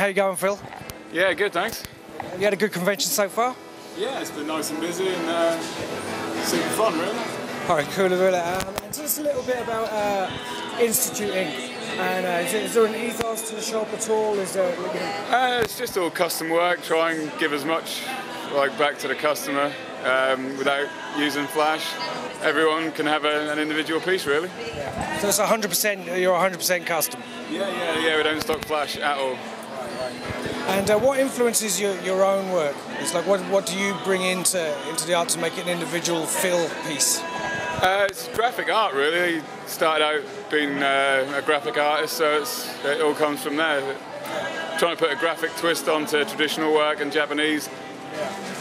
how you going, Phil? Yeah, good, thanks. Have you had a good convention so far? Yeah, it's been nice and busy and super fun, really. All right, cool. And just a little bit about instituting. And is there an ethos to the shop at all? Is there? It's just all custom work. Try and give as much back to the customer without using flash. Everyone can have an individual piece, really. Yeah. So it's 100%. You're 100% custom. Yeah. We don't stock flash at all. And what influences your own work? It's like what do you bring into the art to make it an individual Phil piece? It's graphic art, really. Started out being a graphic artist, so it all comes from there. Trying to put a graphic twist onto traditional work and Japanese,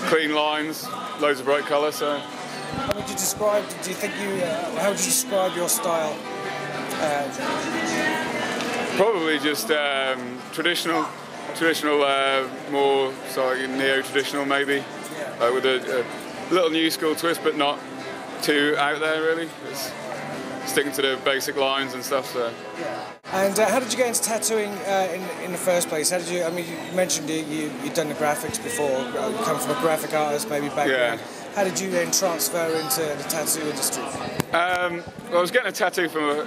clean lines, loads of bright colour. So, how would you describe? Do you think how would you describe your style? Probably just traditional, more neo-traditional maybe, with a little new school twist, but not too out there really. It's sticking to the basic lines and stuff. So. And how did you get into tattooing in the first place? How did you? I mean, you mentioned you'd done the graphics before. You come from a graphic artist, maybe background. Yeah. How did you then transfer into the tattoo industry? Well, I was getting a tattoo for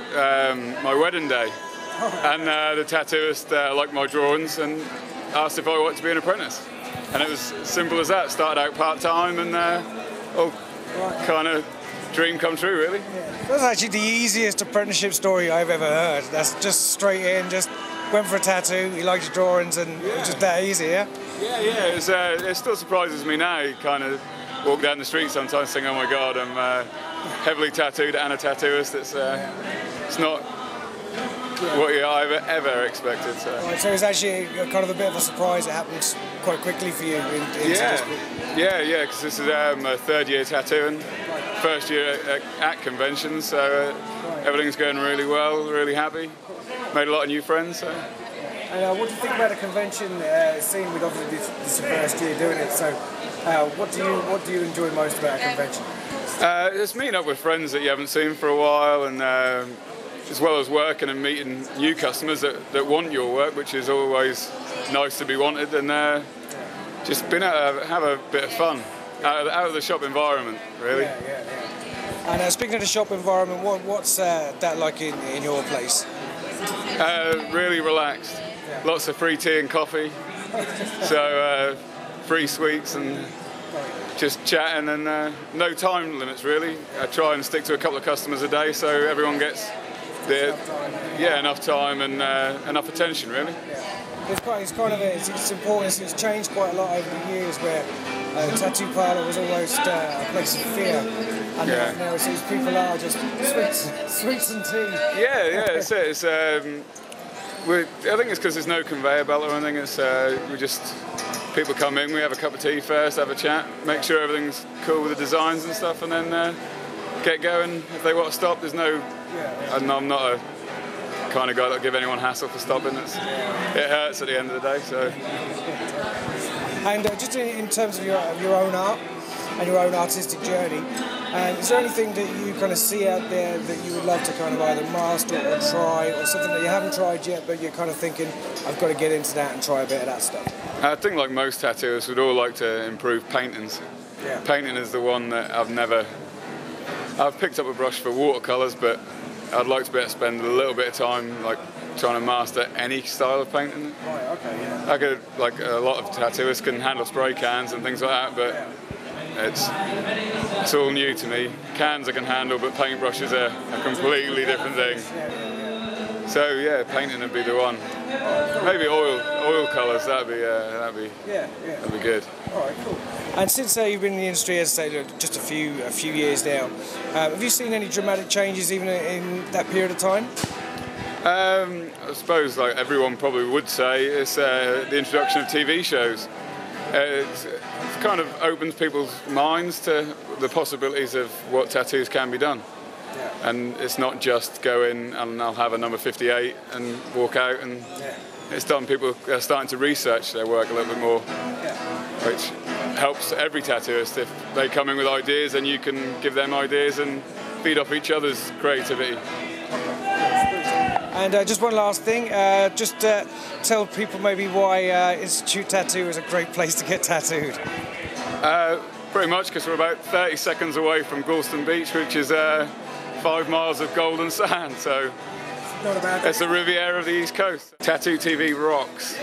my wedding day, and the tattooist liked my drawings and asked if I wanted to be an apprentice. And it was as simple as that. Started out part-time and kind of dream come true, really. Yeah. That's actually the easiest apprenticeship story I've ever heard. That's just straight in, just went for a tattoo, he liked your drawings, and it was just that easy, yeah? Yeah. It still surprises me now. You kind of walk down the street sometimes thinking, oh my God, I'm heavily tattooed and a tattooist. It's not what I've ever expected. So. Right, so it's actually kind of a bit of a surprise. It happened quite quickly for you. Yeah, because this is my third year tattooing, first year at conventions, so everything's going really well, really happy. Made a lot of new friends. So. And what do you think about the convention scene? With obviously this is the first year doing it, so what do you enjoy most about a convention? It's meeting up with friends that you haven't seen for a while, and as well as working and meeting new customers that want your work, which is always nice to be wanted, and just being able to have a bit of fun out of the shop environment, really. Yeah. And speaking of the shop environment, what's that like in your place? Really relaxed. Lots of free tea and coffee, so free sweets and just chatting, and no time limits really. I try and stick to a couple of customers a day so everyone gets enough time and enough attention really. It's important. It's changed quite a lot over the years where the tattoo parlour was almost a place of fear, and now it seems people are just sweets and tea. Yeah, that's it. I think it's because there's no conveyor belt or anything. It's people come in, we have a cup of tea first, have a chat, make sure everything's cool with the designs and stuff, and then get going. If they want to stop, there's no. And I'm not a kind of guy that'll give anyone hassle for stopping. It hurts at the end of the day. So. And just in terms of your own art and your own artistic journey, is there anything that you kind of see out there that you would love to kind of either master or try, or something that you haven't tried yet but you're kind of thinking, I've got to get into that and try a bit of that stuff? I think like most tattooists would all like to improve paintings. Yeah. Painting is the one that I've picked up a brush for watercolours, but I'd like to be able to spend a little bit of time like trying to master any style of painting. Right, okay, yeah. Like a lot of tattooists can handle spray cans and things like that, but it's all new to me. Cans I can handle, but paintbrushes are a completely different thing. So yeah, painting would be the one. Maybe oil colours. That'd be good. All right, cool. And since you've been in the industry, as I say, just a few years now, have you seen any dramatic changes even in that period of time? I suppose, like everyone probably would say, it's the introduction of TV shows. It kind of opens people's minds to the possibilities of what tattoos can be done. Yeah. And it's not just go in and I'll have a number 58 and walk out, and it's done. People are starting to research their work a little bit more, which helps every tattooist. If they come in with ideas, and you can give them ideas and feed off each other's creativity. And just one last thing, tell people maybe why Institute Tattoo is a great place to get tattooed. Pretty much because we're about 30 seconds away from Gorleston Beach, which is 5 miles of golden sand, so Not a bad it's the Riviera of the East Coast. Tattoo TV rocks.